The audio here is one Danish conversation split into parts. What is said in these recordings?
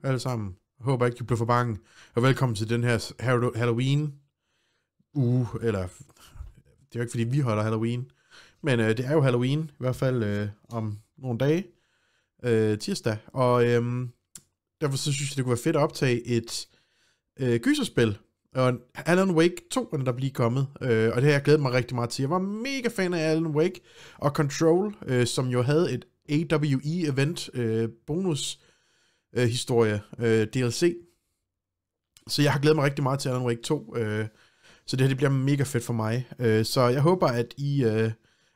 alle sammen. Jeg håber ikke, du bliver for bange. Og velkommen til den her Halloween uge, eller det er jo ikke fordi vi holder Halloween, men det er jo Halloween, i hvert fald om nogle dage, tirsdag, og derfor så synes jeg, det kunne være fedt at optage et gyserspil, og Alan Wake 2 er der lige kommet, og det har jeg glædet mig rigtig meget til. Jeg var mega fan af Alan Wake og Control, som jo havde et AWE-event, bonus historie, DLC. Så jeg har glædet mig rigtig meget til Alan Wake 2, så det her det bliver mega fedt for mig. Så jeg håber, at I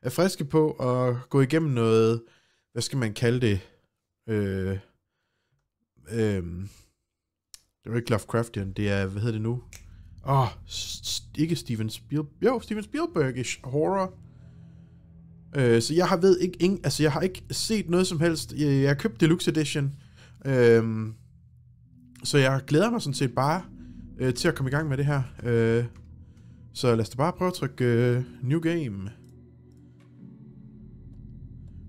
er friske på at gå igennem noget, hvad skal man kalde det? Det er jo ikke Lovecraftian, det er, hvad hedder det nu? Ikke Steven Spielberg-ish horror. Så jeg har jeg har ikke set noget som helst. Jeg har købt Deluxe Edition. Så jeg glæder mig sådan set bare til at komme i gang med det her. Så lad os da bare prøve at trykke New Game.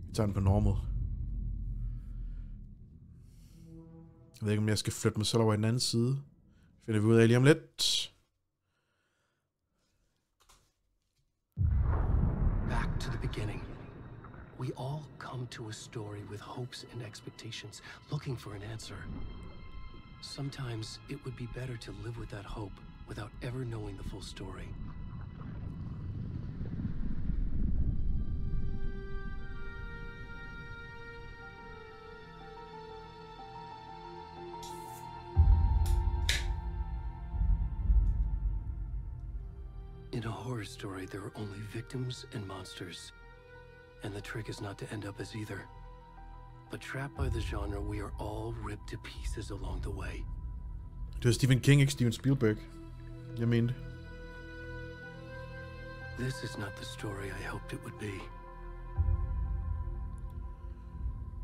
Vi tager den på normal. Jeg ved ikke, om jeg skal flytte mig selv over i den anden side. Finder vi ud af lige om lidt. Back to the beginning. We all come to a story with hopes and expectations, looking for an answer. Sometimes it would be better to live with that hope without ever knowing the full story. In a horror story, there are only victims and monsters. And the trick is not to end up as either. But trapped by the genre, we are all ripped to pieces along the way. Det var Stephen King, ikke Steven Spielberg. Jeg mente. This is not the story I hoped it would be.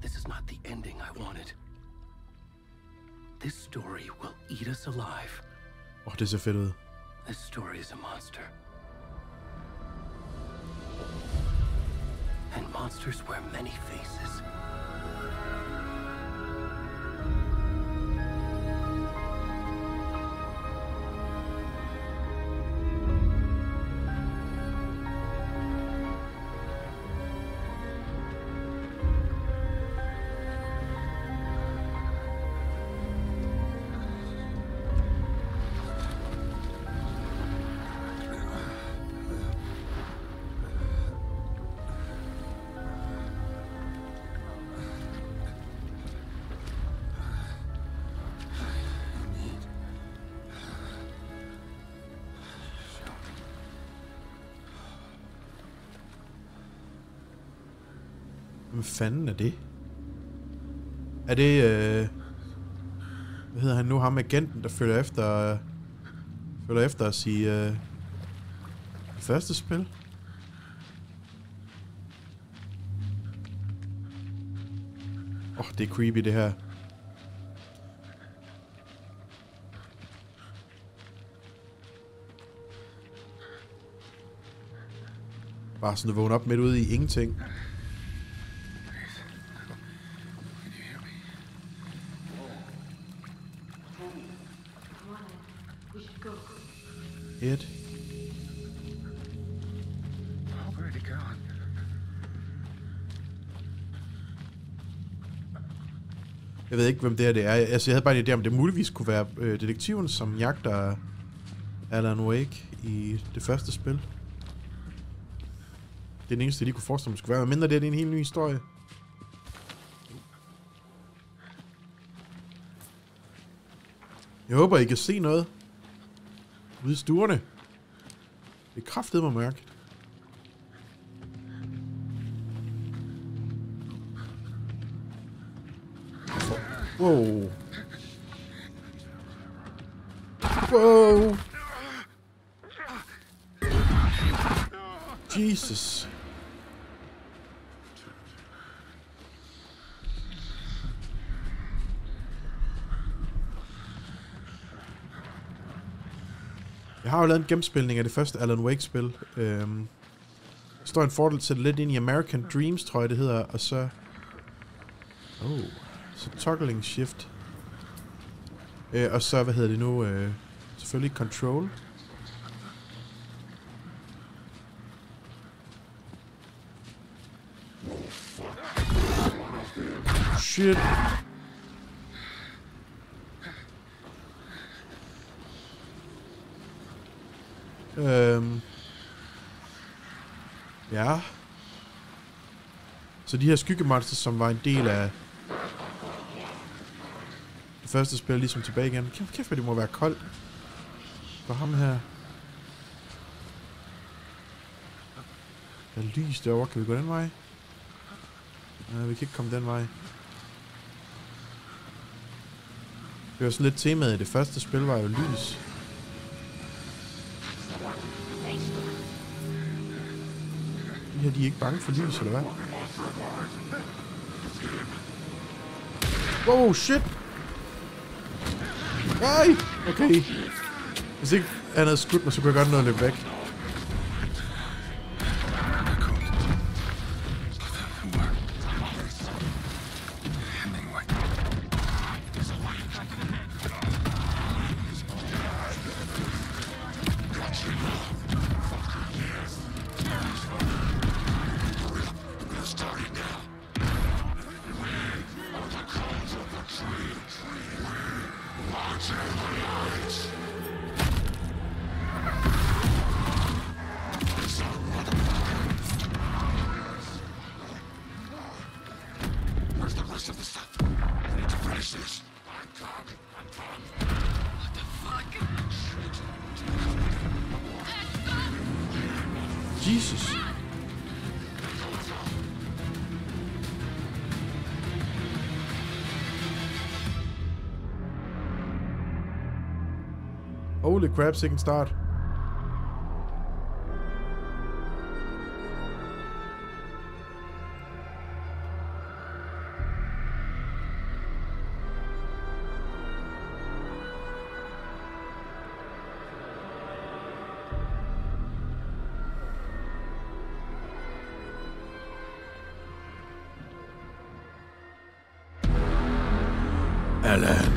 This is not the ending I wanted. This story will eat us alive. Det ser fedt ud. This story is a monster. And monsters wear many faces. Hvad fanden er det? Er det, hvad hedder han nu? Ham agenten, der følger efter os i det første spil? Det er creepy det her. Bare sådan at vågne op midt ude i ingenting. Jeg ved ikke, hvem det her er. Altså, jeg havde bare en idé om, det muligvis kunne være detektiven, som jagter Alan Wake i det første spil. Det er den eneste, jeg lige kunne forestille mig, skulle være. Men mindre det er en helt ny historie. Jeg håber, I kan se noget ude i stuerne. Det er kraftedeme mørkt. Wow. Wow. Jesus. Jeg har jo lavet en gennemspilning af det første Alan Wake-spil. Der står en fordel til lidt ind i American Dreams, tror jeg det hedder, og så... så toggling shift. Og så, hvad hedder det nu? Selvfølgelig control. Shit. Ja. Så de her skyggemonster, som var en del af det første spil, ligesom tilbage igen. Kæft, det må være koldt for ham her. Der er lys derovre. Kan vi gå den vej? Nej, vi kan ikke komme den vej. Det var sådan lidt temaet i det første spil, var jo lys. De her, de er ikke bange for lys, eller hvad? Wow, shit! Nej! Okay. Hvis ikke han havde skudt mig, så kunne jeg godt nå at løbe væk. Jesus. Holy crap, second start. Alan.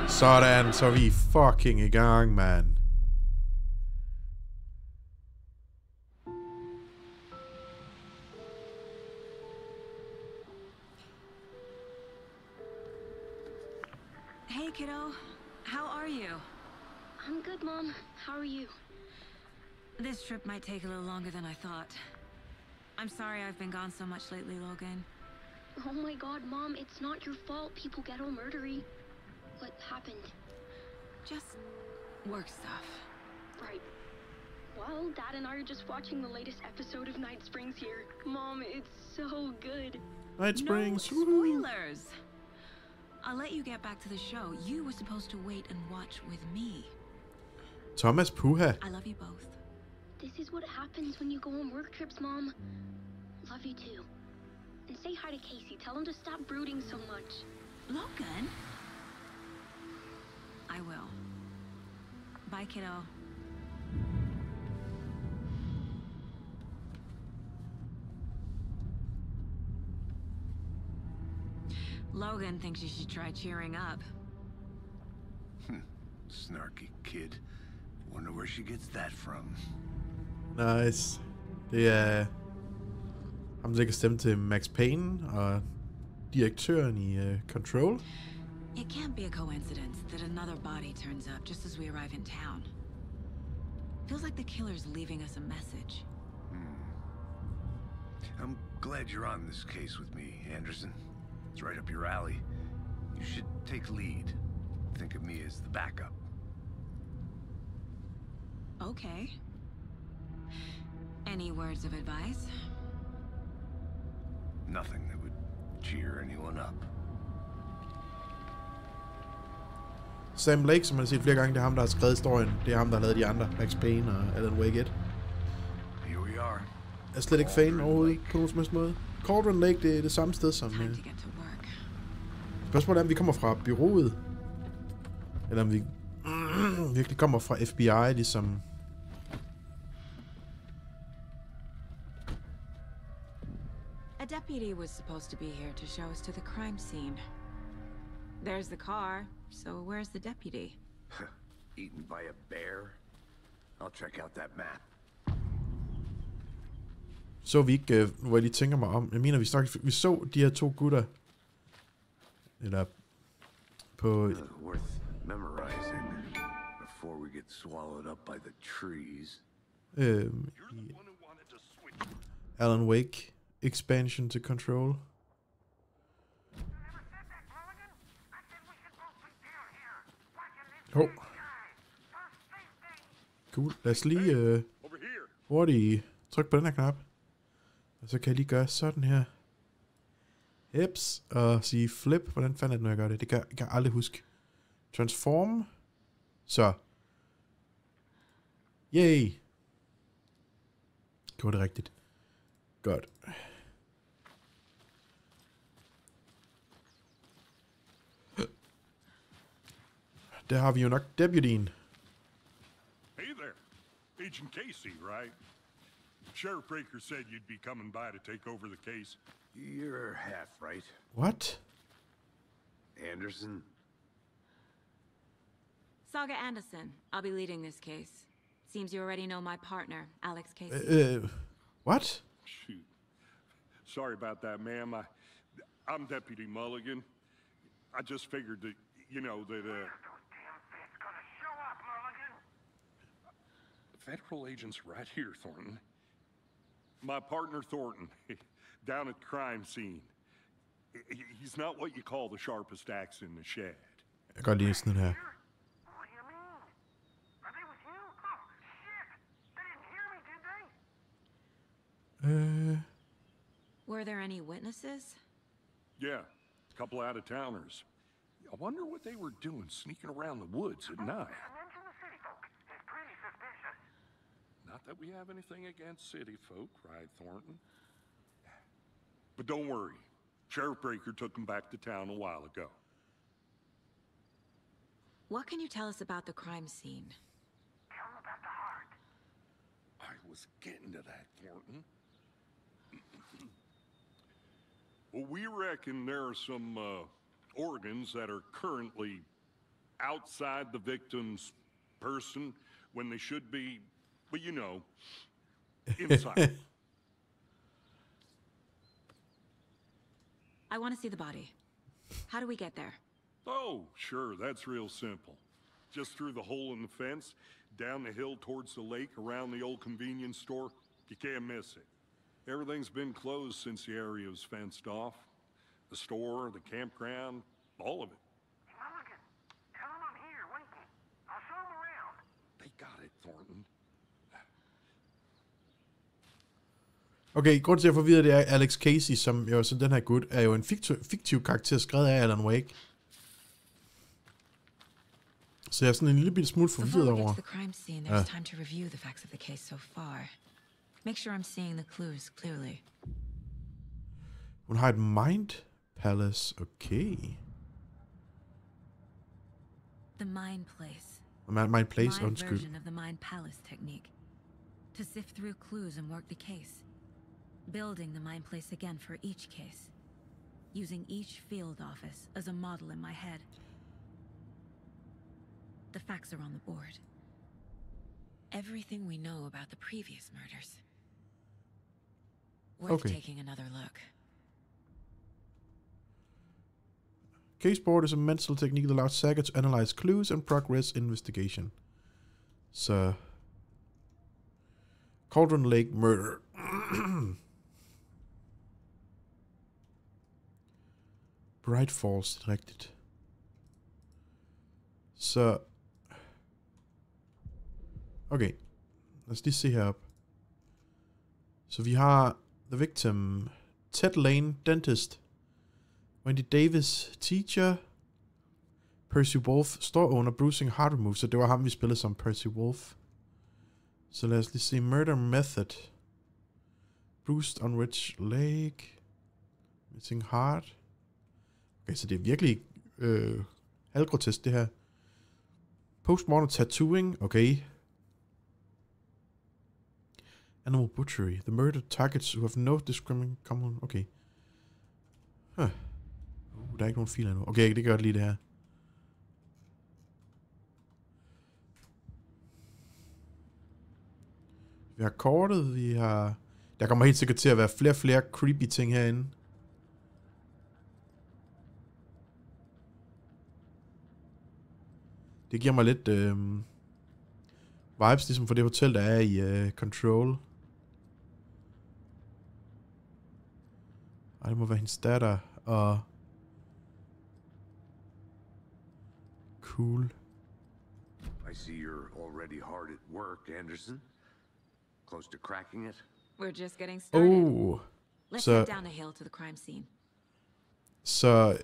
Sådan, så er vi fucking i gang, man. Hey, kiddo. How are you? I'm good, Mom. How are you? This trip might take a little longer than I thought. I'm sorry I've been gone so much lately, Logan. Oh my god, Mom, it's not your fault people get all murdery. What happened? Just work stuff. Right. Well, Dad and I are just watching the latest episode of Night Springs here. Mom, it's so good. Night Springs. No spoilers. I'll let you get back to the show. You were supposed to wait and watch with me. Thomas Puha. I love you both. This is what happens when you go on work trips, Mom. Love you too. And say hi to Casey. Tell him to stop brooding so much. Logan? I will. Bye, kiddo. Logan thinks you should try cheering up. Snarky kid. Wonder where she gets that from. Nice. Det er ham, der kan stemme til Max Payne og direktøren i Control. It can't be a coincidence that another body turns up just as we arrive in town. Feels like the killer's leaving us a message. I'm glad you're on this case with me, Anderson. It's right up your alley. You should take lead. Think of me as the backup. Okay. Any words of advice? Nothing that would cheer anyone up. Sam Lake, som man har set flere gange, det er ham, der har skrevet historien. Det er ham, der har lavet de andre. Max Payne og Alan Wake 1. Here we are. Jeg er slet ikke fan overhovedet på nogen som helst måde. Cauldron Lake, det er det samme sted som... Spørgsmålet er, om vi kommer fra bureauet. Eller om vi virkelig kommer fra FBI, ligesom... A deputy was supposed to be here to show us to the crime scene. There's the car, so where's the deputy? Eaten by a bear? I'll check out that map. Så vi ikke, hvor jeg lige tænker mig om. Jeg mener, vi så de her 2 gutter. Eller på... Worth memorizing before we get swallowed up by the trees. Alan Wake expansion to Control. Hov. Cool. Lad os lige hurtigt trykke på den her knap. Og så kan jeg lige gøre sådan her. Hips. Og sige flip. Hvordan fanden er det, når jeg gør det? Det kan jeg aldrig huske. Transform. Så. Yay. Gjorde det rigtigt. Godt. Der har vi jo nok deputyen. Hey there. Agent Casey, right? Sheriff Breaker said you'd be coming by to take over the case. You're half right. What? Anderson? Saga Anderson. I'll be leading this case. Seems you already know my partner, Alex Casey. What? Shoot. Sorry about that, ma'am. I'm Deputy Mulligan. I just figured that, you know, that, Federal agents right here, Thornton. My partner, Thornton, down at the crime scene. He's not what you call the sharpest axe in the shed. Jeg kan godt lide sådan her. Were there any witnesses? Yeah, a couple out-of-towners. I wonder what they were doing sneaking around the woods at night. Not that we have anything against city folk, right, Thornton? But don't worry. Sheriff Breaker took them back to town a while ago. What can you tell us about the crime scene? Tell them about the heart. I was getting to that, Thornton. Well, we reckon there are some organs that are currently outside the victim's person when they should be, well, you know, inside. I want to see the body. How do we get there? Oh, sure, that's real simple. Just through the hole in the fence, down the hill towards the lake, around the old convenience store. You can't miss it. Everything's been closed since the area was fenced off. The store, the campground, all of it. Mulligan, tell him I'm here, waiting. I'll show him around. They got it, Thornton. Okay, grunden til at få videre, det er Alex Casey, som jo som den her gut, er jo en fiktiv karakter skrevet af Alan Wake. Så jeg er sådan en lille bitte smule forvirret over. Before we get to the crime scene, there's time to review the facts of the case so far. Make sure I'm seeing the clues clearly. Hun har et mind palace, okay. The mind place. Mind place, My undskyld. version of the mind palace technique. To sift through clues and work the case. Building the mind place again for each case. Using each field office as a model in my head. The facts are on the board. Everything we know about the previous murders. Worth taking another look. Case board is a mental technique that allows Saga to analyze clues and progress investigation. Så... Cauldron Lake murder. Bright Falls, det er rigtigt. Så... Okay. Lad os lige se herop. Så vi har the victim, Ted Lane, dentist. Wendy Davis, teacher. Percy Wolf, store owner, bruising heart remove. Så det var ham, vi spillede som Percy Wolf. Så lad os lige se. Murder method. Bruised on Rich Lake. Missing heart. Okay, så det er virkelig halvgrotesk det her. Postmortem tattooing. Okay. Animal butchery. The murdered targets who have no discrimination common. Okay. Der er ikke nogen filer nu. Okay, det gør det lige det her. Vi har kortet, vi har... Der kommer helt sikkert til at være flere og flere creepy ting herinde. Det giver mig lidt vibes, ligesom for det hotel, der er i Control. Ej, det må være hendes datter, og... Cool. I see you're already hard at work, Anderson. Close to cracking it? We're just getting started. Oh. Let's head down the hill to the crime scene. Så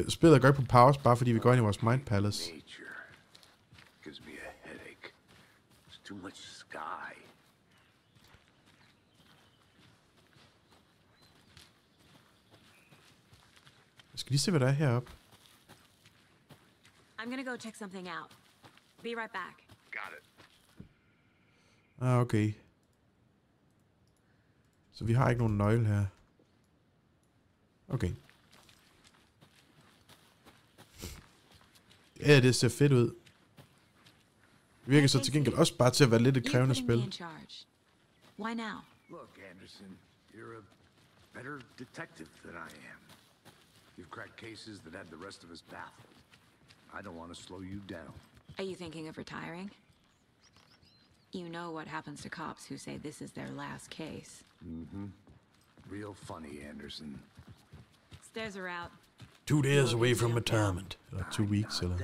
spillet går ikke på pause, bare fordi vi går ind i vores Mind Palace. Nature gives me a headache. There's too much sky. Jeg skal lige se, hvad der er heroppe. I'm gonna go check something out. Be right back. Got it. Ah, okay. Så vi har ikke nogen nøgle her. Okay. Ja, det ser fedt ud. Det virker så til gengæld også bare til at være lidt et krævende spil. Why now? Look, Anderson, you're a better detective than I am. You've cracked cases that had the rest of us baffled. I don't want to slow you down. Are you thinking of retiring? You know what happens to cops who say this is their last case. Mm-hmm. Real funny, Anderson. Stairs are out. 2 days away from retirement. Eller 2 weeks, eller...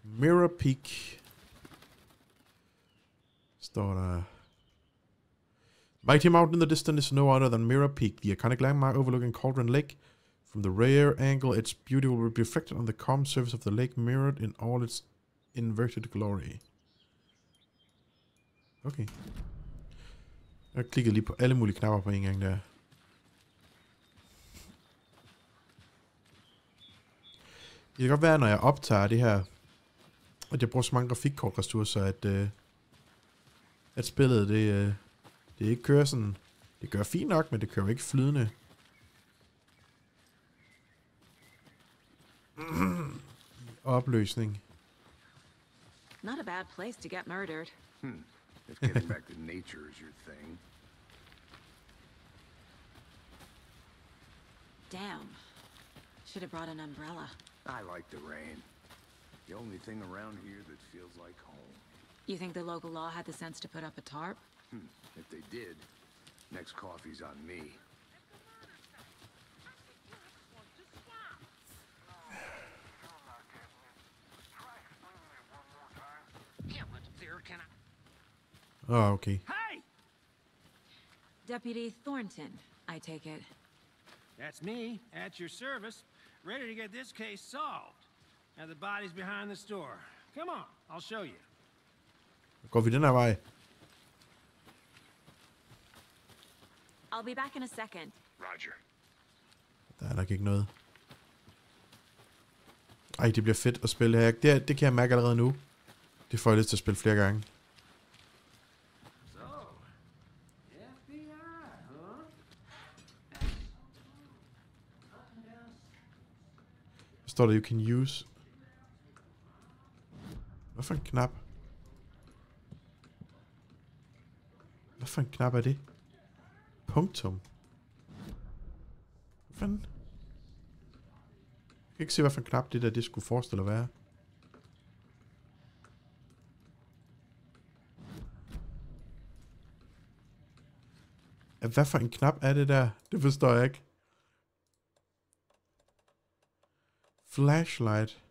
Mirror Peak. Står der... Mighty mountain in the distance is no other than Mirror Peak, the iconic landmark overlooking Cauldron Lake. From the rear angle, its beauty will be reflected on the calm surface of the lake, mirrored in all its inverted glory. Okay. Jeg klikker lige på alle mulige knapper på en gang der. Det kan godt være, når jeg optager det her, at jeg bruger så mange grafikkortressourcer, at spillet, det ikke kører sådan... Det kører fint nok, men det kører ikke flydende. Opløsning. Not a bad place to get murdered. If getting back to nature is your thing. Damn. Should have brought an umbrella. I like the rain. The only thing around here that feels like home. You think the local law had the sense to put up a tarp? If they did, next coffee's on me. Oh, okay. Hey! Deputy Thornton, I take it. That's me, at your service, ready to get this case solved. Now the body's behind the store. Come on, I'll show you. Går vi den her vej? I'll be back in a second. Roger. Der er nok ikke noget. Ej, det bliver fedt at spille her. Det kan jeg mærke allerede nu. Det får jeg lyst til at spille flere gange. Står der, you can use. Hvad for en knap? Hvad for en knap er det? Punktum. Hvad fanden? Jeg kan ikke se, hvad for en knap det der, det skulle forestille at være. Hvad for en knap er det der? Det forstår jeg ikke. Flashlight.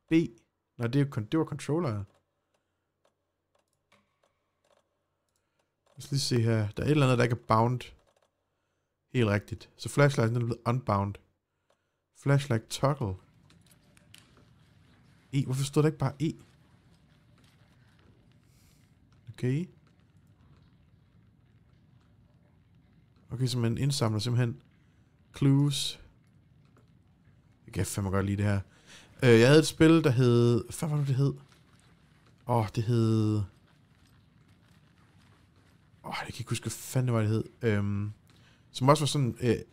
B. Nej, det var controller. Lad os lige se her. Der er et eller andet, der ikke er bound. Helt rigtigt. Så flashlighten er blevet unbound. Flashlight toggle. E. Hvorfor stod der ikke bare E? Okay. Okay, så man indsamler simpelthen clues. Jeg kan fandme godt lide det her. Jeg havde et spil, der hed... Hvad var det hed? Det hed... Jeg kan ikke huske, hvad fanden det hed. Som også var sådan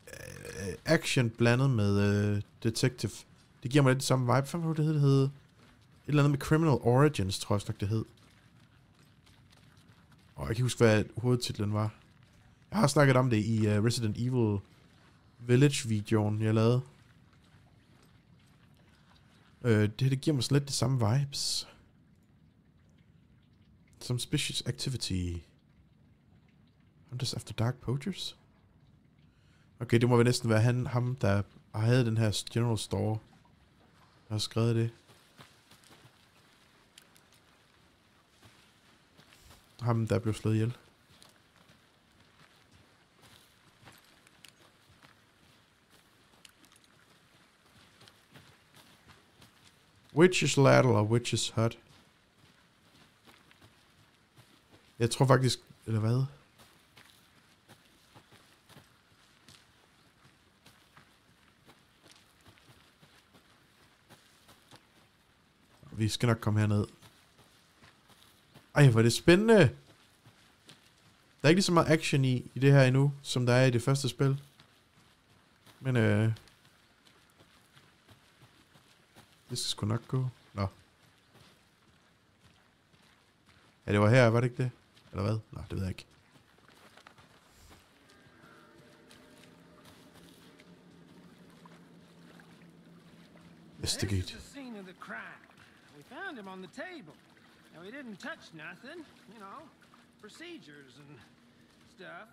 action blandet med detective. Det giver mig lidt det samme vibe. Hvad var det hed? Et eller andet med Criminal Origins, tror jeg nok, det hed. Jeg kan ikke huske, hvad hovedtitlen var. Jeg har snakket om det i Resident Evil Village-videoen, jeg lavede. Det giver mig sådan lidt det samme vibes. Suspicious activity. Hunters after dark poachers? Okay, det må vel næsten være ham, der havde den her general store. Der har skrevet det. Ham, der blev slået ihjel. Witch's Ladder og Witch's Hut. Jeg tror faktisk... Eller hvad? Vi skal nok komme herned. Ej, hvor er det spændende! Der er ikke lige så meget action i det her endnu, som der er i det første spil. Men det skal sgu nok gå. Nå. Ja, det var her, var det ikke det? Eller hvad? Nå, det ved jeg ikke. Investigate. This is the scene of the crime. We found him on the table. And we didn't touch nothing, you know, procedures and stuff.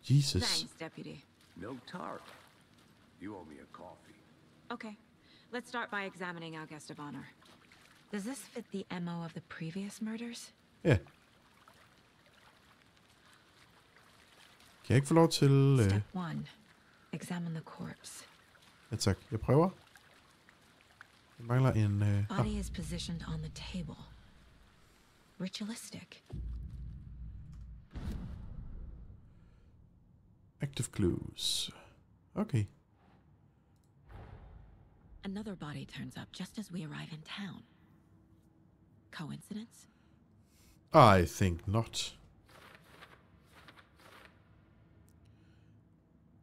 Jesus. Thanks, Deputy. No tart. You owe me a coffee. Okay, let's start by examining our guest of honor. Does this fit the MO of the previous murders? Ja. Kan jeg ikke få lov til... Step 1. Examine the corpse. Ja tak, jeg prøver. Jeg mangler en... Body is positioned on the table. Ritualistic. Active clues. Okay. Another body turns up just as we arrive in town. Coincidence? I think not.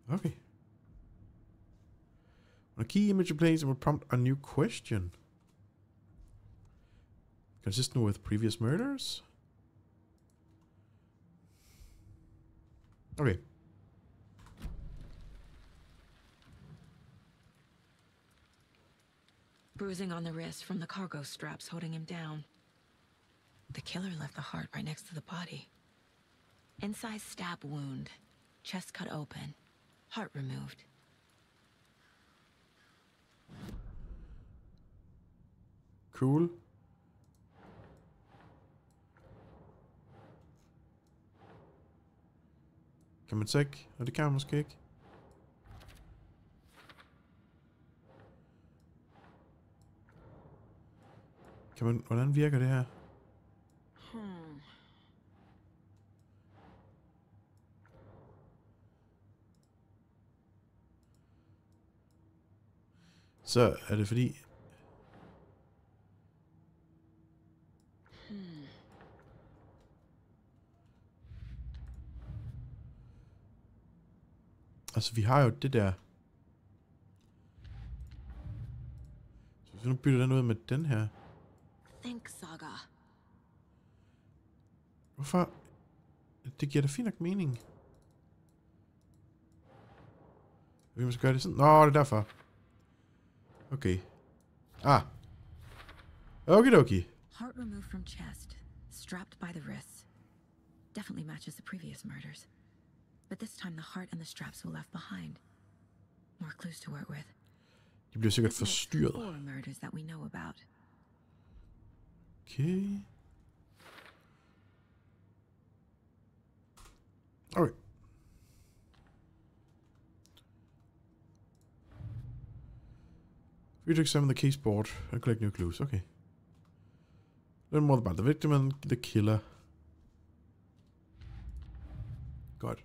Okay. When a key image appears, it will prompt a new question. Consistent with previous murders? Okay. Bruising on the wrist from the cargo straps holding him down. The killer left the heart right next to the body. Inside stab wound. Chest cut open. Heart removed. Cool. Kan man så ikke? Og det kan man måske ikke. Kan man... Hvordan virker det her? Så er det fordi... Altså, vi har jo det der... Så hvis vi nu bytter den ud med den her... Think saga. Hvorfor? Det giver da fint nok mening. Vi måske gøre det sådan. Nå, det er derfor. Okay. Ah. Okidoki. Heart removed from chest. Strapped by the wrists. Definitely matches the previous murders. But this time the heart and the straps were left behind. More clues to work with. De bliver sikkert This makes forstyrret. 4 murders that we know about. Okay. Okay. Read examine the case board and collect new clues. Okay. Learn more about the victim and the killer. Godt.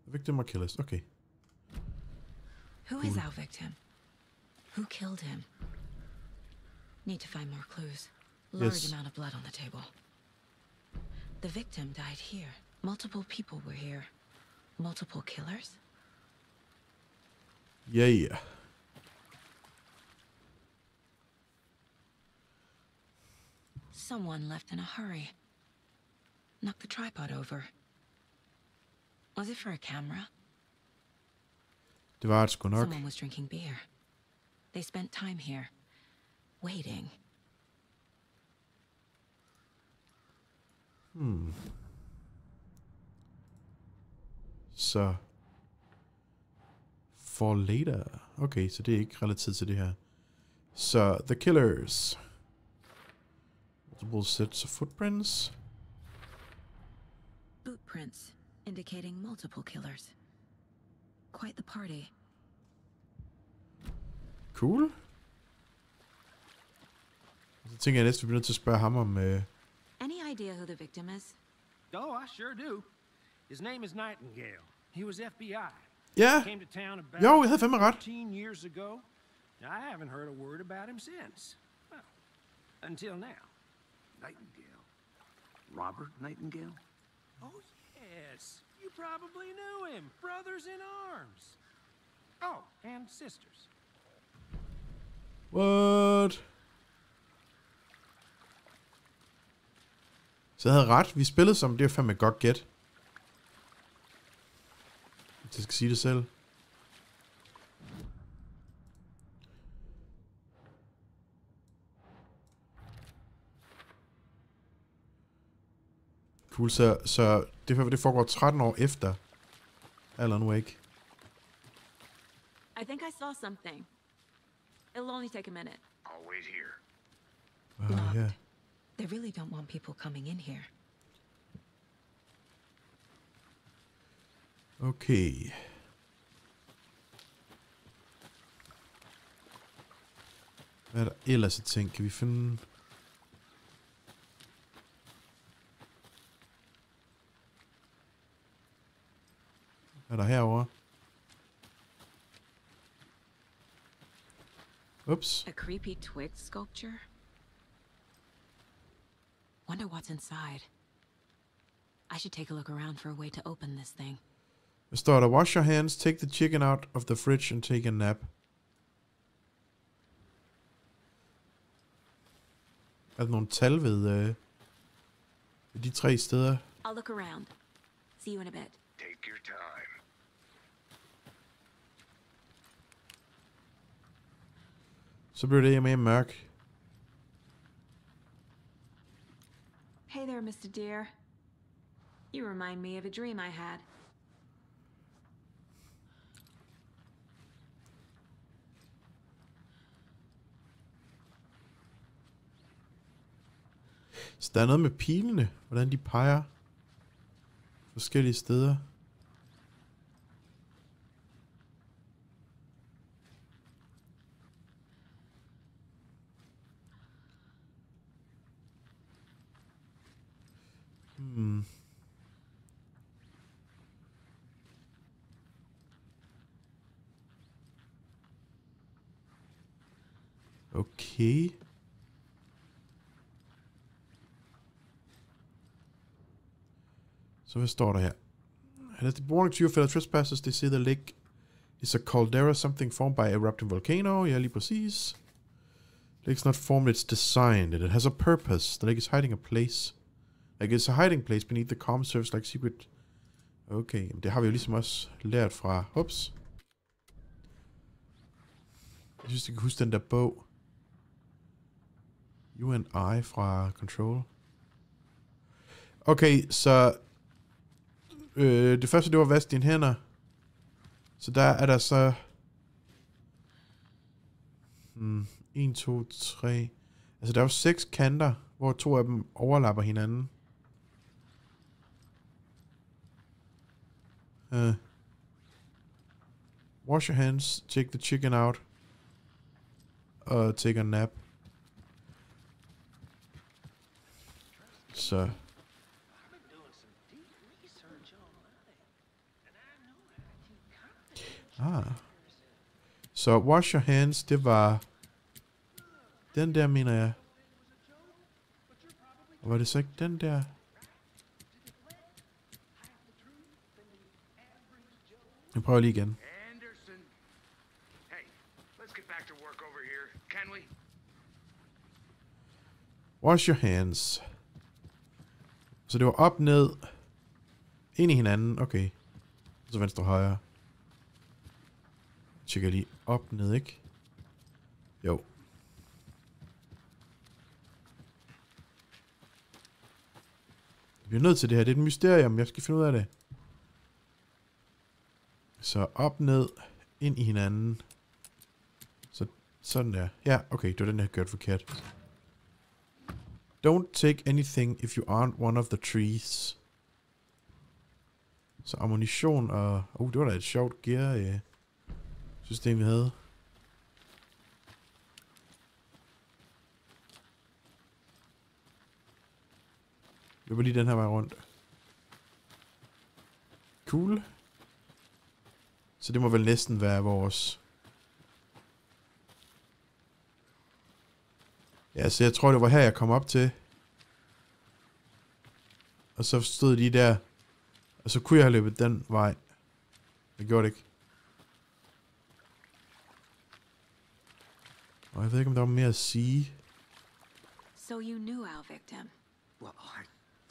The victim or killers. Okay. Who is our victim? Who killed him? Need to find more clues. Large Yes. amount of blood on the table. The victim died here. Multiple people were here. Multiple killers? Yeah. Someone left in a hurry. Knocked the tripod over. Was it for a camera? Det var det sgu nok. Someone was drinking beer. They spent time here. Waiting. Så. For later. Okay, så det er ikke relateret til det her. Så, the killers. Multiple sets of footprints. Bootprints, indicating multiple killers. Quite the party. Cool. Så tænker jeg næsten, vi bliver nødt til at spørge ham om... Any idea who the victim is? Oh, I sure do. His name is Nightingale. He was FBI. Ja! Came to town about Jo, jeg havde fandme ret. 13 years ago. I haven't heard a word about him since. Well, until now. Nightingale. Robert Nightingale? Oh, yes. You probably knew him. Brothers in arms. Oh, and sisters. What? Så jeg havde ret. Vi spillede som, det er fandme et godt gæt. Jeg skal sige det selv. Cool, så det foregår 13 år efter Alan Wake. I think I saw something. It'll only take a minute. I'll wait here. Ja. They really don't want people coming in here. Okay. Hvad er der ellers at tænke? Kan vi finde... Hvad er der herovre? Oops. A creepy twig sculpture? Wonder what's inside. I should take a look around for a way to open this thing. Hvad står der? Wash your hands, take the chicken out of the fridge and take a nap. Er der nogle tal ved de 3 steder? I'll look around. See you in a bit. Take your time. Så bliver det mere mørk. Hey there, Mr. Deer. You remind me of a dream I had. Så der er noget med pilene, hvordan de peger forskellige steder. Okay. Så hvad står der her? As the warning to your fellow trespassers, they say the lake is a caldera, something formed by a erupting volcano. Ja, lige præcis. Lake's not formed, it's designed. It has a purpose. The lake is hiding a place. Like it's a hiding place beneath the calm surface like secret. Okay, det har vi jo ligesom også lært fra... Ups. Jeg synes, jeg kan huske den der bog. You and I fra Control. Okay, så... det første, det var vask dine hænder. Så der er der så... 1, 2, 3... Altså, der er jo 6 kanter, hvor 2 af dem overlapper hinanden. Wash your hands, take the chicken out, og take a nap. Så... Så wash your hands, det var... Den der, mener jeg. Og var det så ikke den der? Jeg prøver lige igen. Anderson. Hey, let's get back to work over here, can we? Wash your hands. Så det var op, ned, ind i hinanden. Okay. Så venstre, højre. Tjekker lige op, ned, ikke? Jo. Jeg bliver nødt til det her. Det er et mysterium. Jeg skal finde ud af det. Så op, ned, ind i hinanden. Så sådan der. Ja, okay. Det var den, jeg gjorde forkert. Don't take anything if you aren't one of the trees. Så ammunition og... det var da et sjovt gear system, vi havde. Det var lige den her vej rundt. Cool. Så det må vel næsten være vores... Ja, så jeg tror, det var her, jeg kom op til. Og så stod de der. Og så kunne jeg have løbet den vej. Jeg gjorde det ikke. Og jeg ved ikke, om der var mere at sige. So you knew our victim? Well, I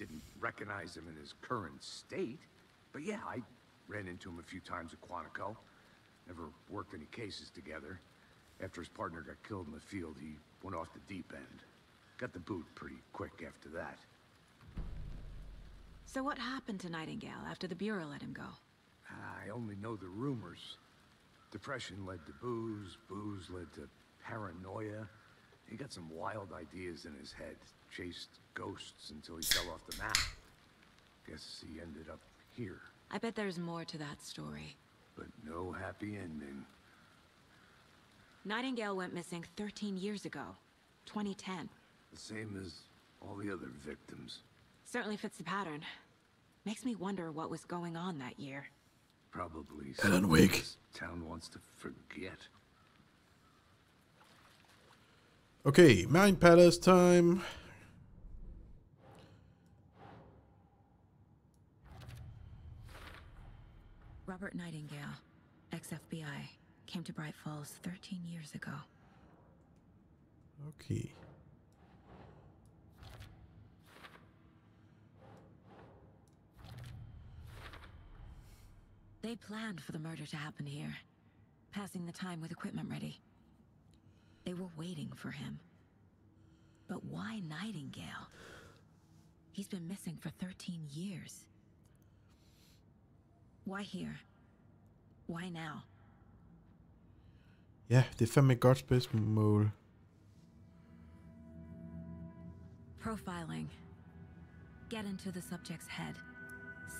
didn't recognize him in his current state. But yeah, I ran into him a few times at Quantico. Never worked any cases together. After his partner got killed in the field, he went off the deep end. Got the boot pretty quick after that. So what happened to Nightingale after the Bureau let him go? I only know the rumors. Depression led to booze, booze led to paranoia. He got some wild ideas in his head, chased ghosts until he fell off the map. Guess he ended up here. I bet there's more to that story. But no happy ending. Nightingale went missing 13 years ago, 2010. The same as all the other victims. Certainly fits the pattern. Makes me wonder what was going on that year. Probably Alan Wake. this town wants to forget. Okay, Mind Palace time. Robert Nightingale, ex-FBI, came to Bright Falls 13 years ago. Okay. They planned for the murder to happen here, passing the time with equipment ready. They were waiting for him. But why Nightingale? He's been missing for 13 years. Why here? Why now? Ja, det er fandme et godt spørgsmål. Profiling. Get into the subject's head.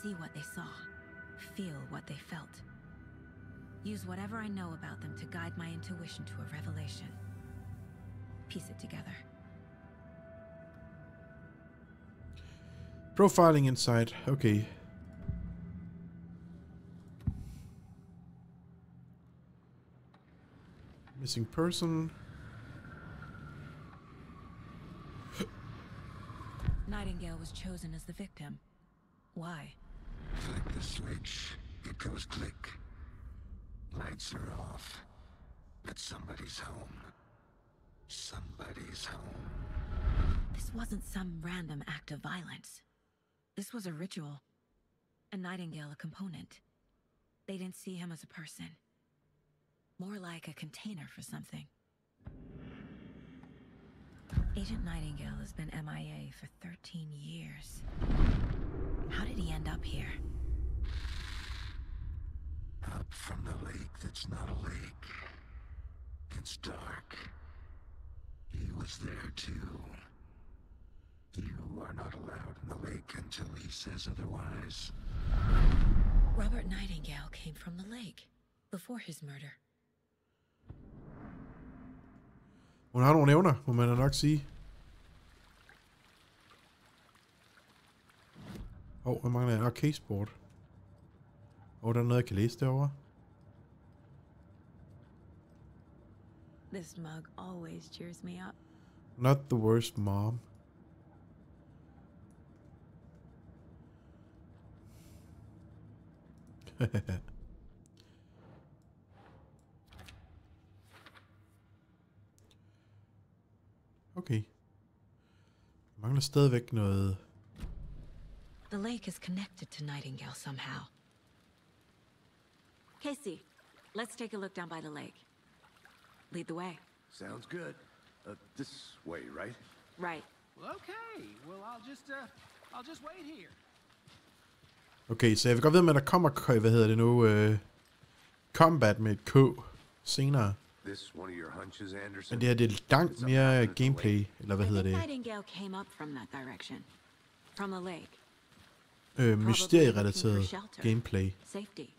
See what they saw. Feel what they felt. Use whatever I know about them to guide my intuition to a revelation. Piece it together. Profiling inside. Okay. Missing person. Nightingale was chosen as the victim. Why? Flick the switch, it goes click. Lights are off. But somebody's home. Somebody's home. This wasn't some random act of violence. This was a ritual. And Nightingale a component. They didn't see him as a person. More like a container for something. Agent Nightingale has been MIA for 13 years. How did he end up here? Up from the lake that's not a lake. It's dark. He was there too. You are not allowed in the lake until he says otherwise. Robert Nightingale came from the lake before his murder. Hun har nogle evner, må man nok sige. Hvad mangler jeg? Caseboard. Der er noget, jeg kan læse derovre. This mug always cheers me up. Not the worst mom. Okay. Mangler stadigvæk noget. The lake is connected to Nightingale somehow. Casey, let's take a look down by the lake. Lead the way. Sounds good. This way, right? Right. Well, okay. Well, I'll just wait here. Okay, så jeg vil godt vide, at der kommer, hvad hedder det nu, combat med et K senere. This one of your hunches, Anderson? Men det her, det er langt mere gameplay, eller hvad hedder det? Nightingale came up from that direction. From the lake. Mysterierelateret gameplay. Safety.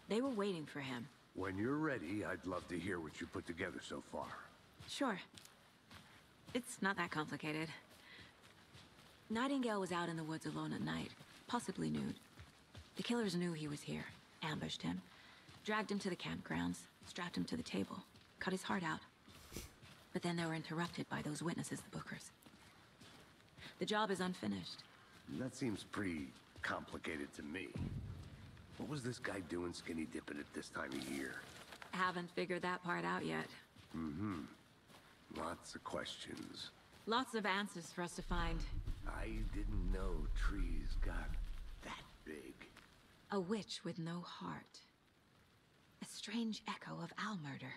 They were waiting for him. When you're ready, I'd love to hear what you put together so far. Sure. It's not that complicated. Nightingale was out in the woods alone at night, possibly nude. The killers knew he was here, ambushed him, dragged him to the campgrounds, strapped him to the table, cut his heart out. But then they were interrupted by those witnesses, the Bookers. The job is unfinished. That seems pretty complicated to me. What was this guy doing skinny dipping at this time of year? Haven't figured that part out yet. Mm-hmm. Lots of questions. Lots of answers for us to find. I didn't know trees got that big. A witch with no heart. A strange echo of owl murder.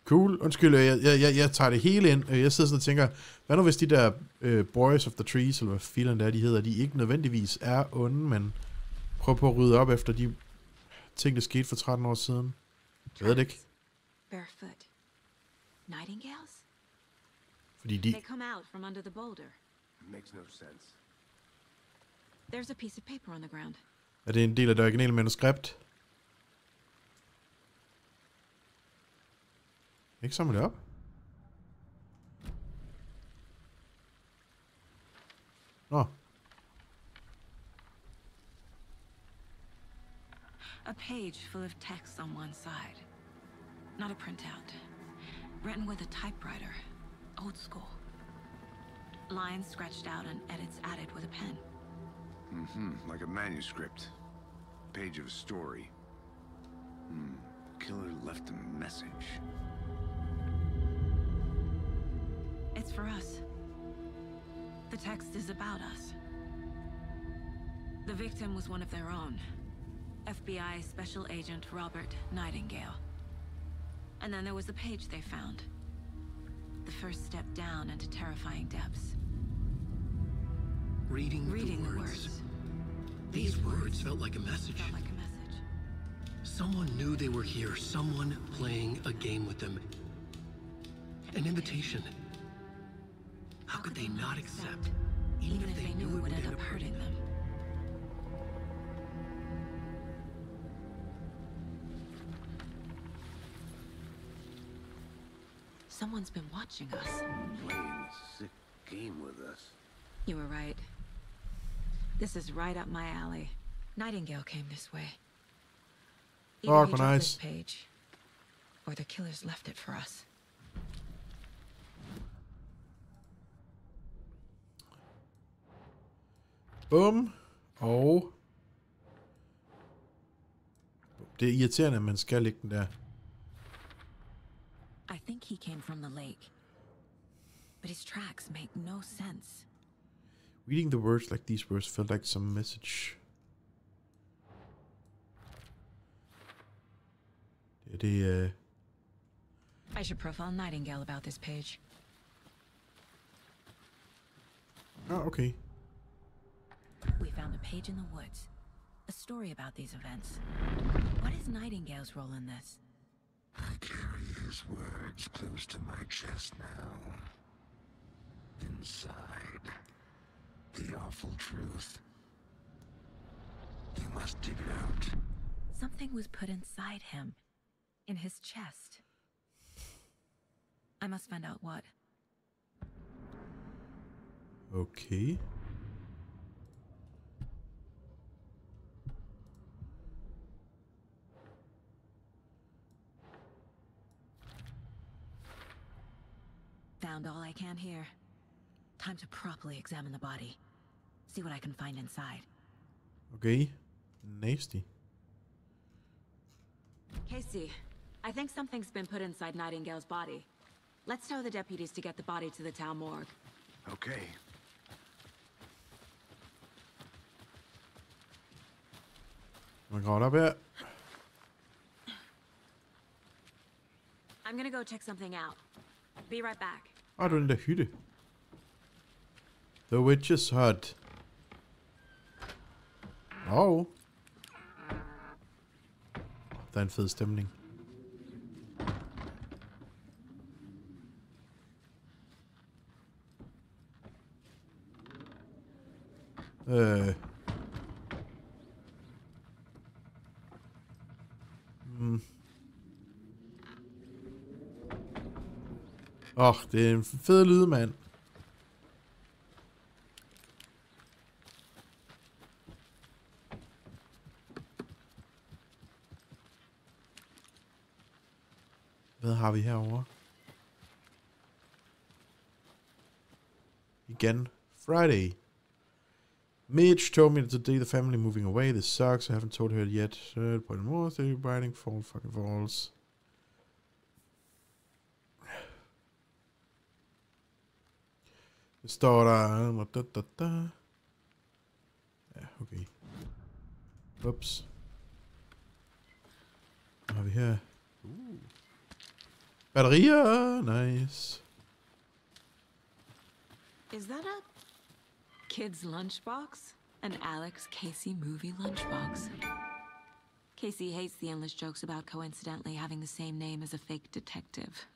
Cool. Undskyld, jeg tager det hele ind. Jeg sidder sådan og tænker, hvad nu hvis de der Boys of the Trees, eller hvad filen der de hedder, de ikke nødvendigvis er onde, men prøver på at rydde op efter de ting, der skete for 13 år siden. Jeg ved det ikke. Barefoot. Nightingales? Fordi de... They come out from under the boulder. Makes no sense. There's a piece of paper on the ground. Er det en del af det originale manuskript? Ikke samle det op? Nå. A page full of text on one side. Not a printout. Written with a typewriter. Old school. Lines scratched out and edits added with a pen. Mm-hmm. Like a manuscript. Page of a story. Killer left a message. It's for us. The text is about us. The victim was one of their own. FBI Special Agent Robert Nightingale. And then there was the page they found. The first step down into terrifying depths. Reading the words. words. These words felt like a message. Felt like a message. Someone knew they were here. Someone playing a game with them. An invitation. How could they not accept, even if they knew it would end up hurting them? Someone's been watching us. Playing a sick game with us. You were right. This is right up my alley. Nightingale came this way. Either he dropped this page, or the killers left it for us. Bum. Og... Det er irriterende, at man skal lægge den der. I think he came from the lake. But his tracks make no sense. Reading the words like these words felt like some message. Det I should profile Nightingale about this page. Okay. We found a page in the woods. A story about these events. What is Nightingale's role in this? I carry his words close to my chest now. Inside, the awful truth. You must dig it out. Something was put inside him. In his chest. I must find out what. Okay. Found all I can here. Time to properly examine the body. See what I can find inside. Okay. Nasty. Casey, I think something's been put inside Nightingale's body. Let's tell the deputies to get the body to the town morgue. Okay. Man går op her. I'm gonna go check something out. Be right back. Du den der hytte. The Witch's Hut. Der er en fed stemning. Det er en fed lyd, mand. Hvad har vi herovre? Igen. Friday. Mitch told me today the family moving away. This sucks. I haven't told her yet. But more they're writing for fucking falls. Det står der. Ja, okay. Ups. Hvad har vi her? Batterier. Nice. Is that a kid's lunchbox? An Alex Casey movie lunchbox? Casey hates the endless jokes about coincidentally having the same name as a fake detective.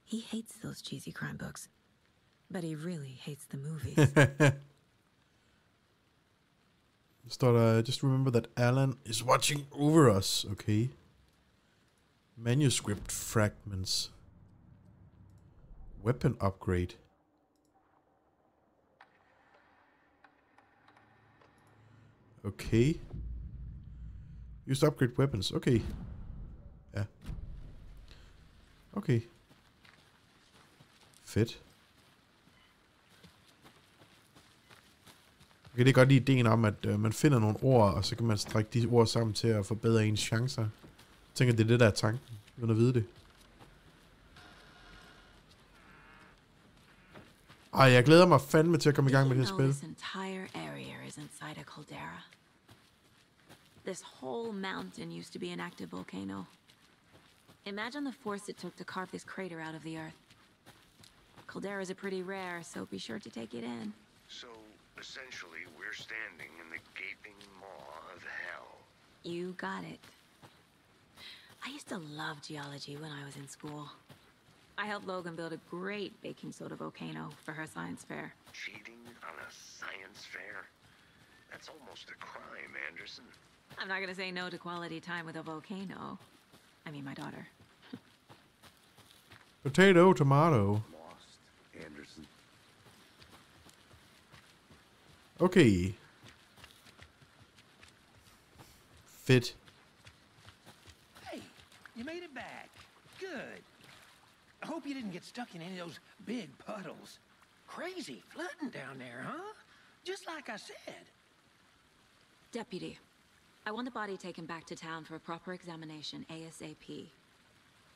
He hates those cheesy crime books. But he really hates the movies. Står der, just remember that Alan is watching over us. Okay. Manuscript fragments. Weapon upgrade. Okay. Use to upgrade weapons. Okay. Ja. Okay. Fedt. Jeg kan det godt lide ideen om, at man finder nogle ord, og så kan man strække de ord sammen til at forbedre ens chancer. Jeg tænker, det er det, der er tanken, uden at vide det. Jeg glæder mig fandme til at komme i gang med det her spil. This entire area is inside a caldera. This whole mountain used to be an active volcano. Imagine the force it took to carve this crater out of the earth. Calderas are pretty rare, so be sure to take it in. So, essentially, we're standing in the gaping maw of hell. You got it. I used to love geology when I was in school. I helped Logan build a great baking soda volcano for her science fair. Cheating on a science fair? That's almost a crime, Anderson. I'm not gonna say no to quality time with a volcano. I mean, my daughter. Potato, tomato. Lost, Anderson. Okay. Fedt. Hey, you made it back. Good. I hope you didn't get stuck in any of those big puddles. Crazy flooding down there, huh? Just like I said. Deputy, I want the body taken back to town for a proper examination ASAP.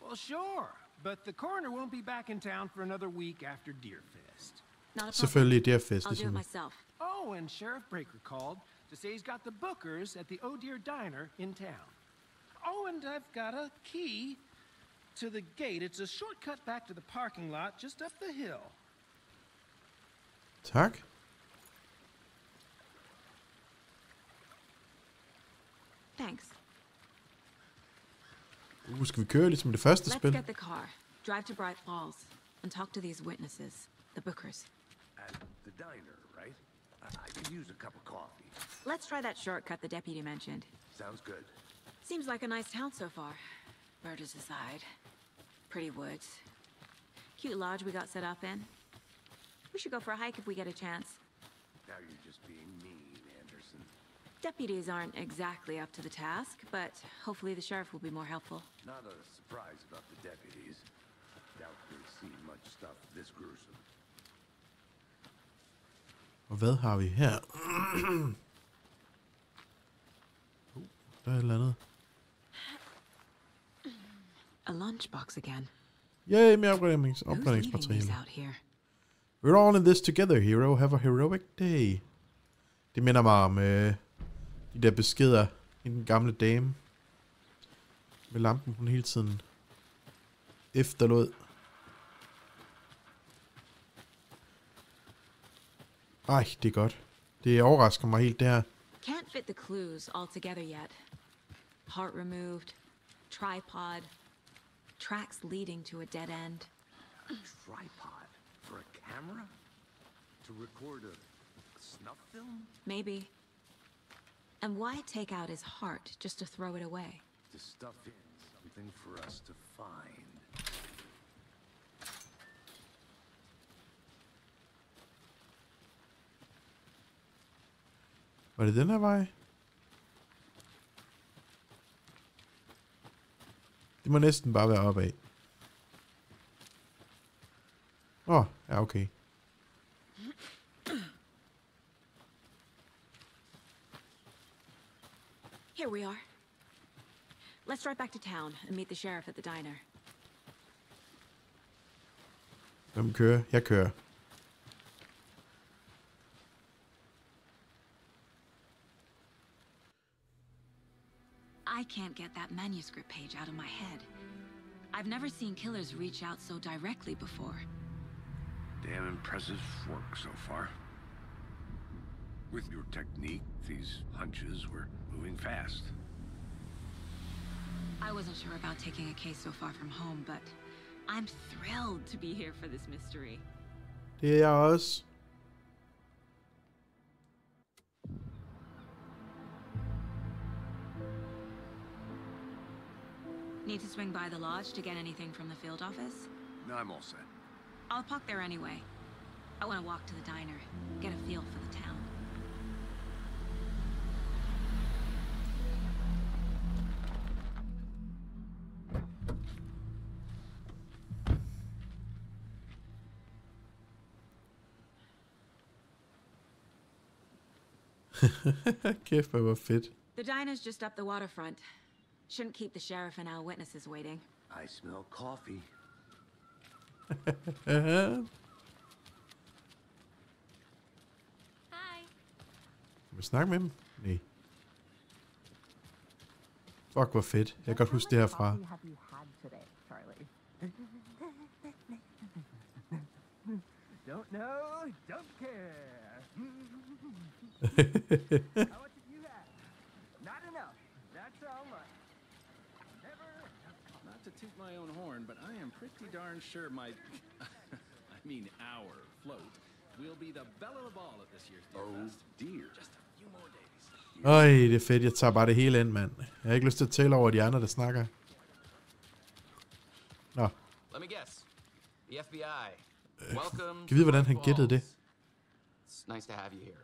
Well, sure. But the coroner won't be back in town for another week after Deerfest. Not a problem. Selvfølgelig Deerfest. I'll do it myself. Oh, and Sheriff Breaker called to say he's got the bookers at the Oh Dear Diner in town. Oh, and I've got a key to the gate. It's a shortcut back to the parking lot just up the hill. Tak. Thanks. Skal vi køre ligesom det første Let's spil? get the car, drive to Bright Falls, and talk to these witnesses, the bookers. At the diner, right? I could use a cup of coffee. Let's try that shortcut the deputy mentioned. Sounds good. Seems like a nice town so far. Murders aside. Pretty woods. Cute lodge we got set up in. We should go for a hike if we get a chance. Now you're just being mean, Anderson. Deputies aren't exactly up to the task, but hopefully the sheriff will be more helpful. Not a surprise about the deputies. Doubt they've seen much stuff this gruesome. Og hvad har vi her? Der er et eller andet. A lunchbox again. Yay, mere Who's leaving opladningsmateriale. these out here? We're all in this together, hero. Have a heroic day. Det minder mig om de der beskeder i den gamle dame. Med lampen, hun hele tiden efterlod. Ej, det er godt. Det overrasker mig helt, det her. Can't fit the clues all together yet. Heart removed, tripod, tracks leading to a dead end. A tripod for a camera? To record a snuff film? Maybe. And why take out his heart just to throw it away? To stuff in something for us to find. Var det den her vej? Det må næsten bare være opad. Ja, okay. Here we are. Let's drive back to town and meet the sheriff at the diner. Hvem kører? Jeg kører. I can't get that manuscript page out of my head. I've never seen killers reach out so directly before. Damn impressive work so far. With your technique, these hunches were moving fast. I wasn't sure about taking a case so far from home, but I'm thrilled to be here for this mystery. Det er jeg også. Need to swing by the lodge to get anything from the field office? No, I'm all set. I'll park there anyway. I want to walk to the diner, get a feel for the town. Kæft, hvor fedt. The diner's just up the waterfront. Shouldn't keep the sheriff and our witnesses waiting. I smell coffee. Hi. Kan vi snakke med dem? Nej. Fuck, hvor fedt. Jeg kan godt huske det herfra. Don't know, don't care. How much did you have? Not enough. That's all much. Never. Not to toot my own horn, but I am pretty darn sure my, our float will be the belle of the ball at this year's Deer Fest. Dear. Just a few more days. Øj, det er fedt. Jeg tager bare det hele ind, mand. Jeg har ikke lyst til at tælle over de andre, der snakker. Nå. Let me guess. The FBI. Welcome. Kan vide, hvordan han gættede det? It's nice to have you here.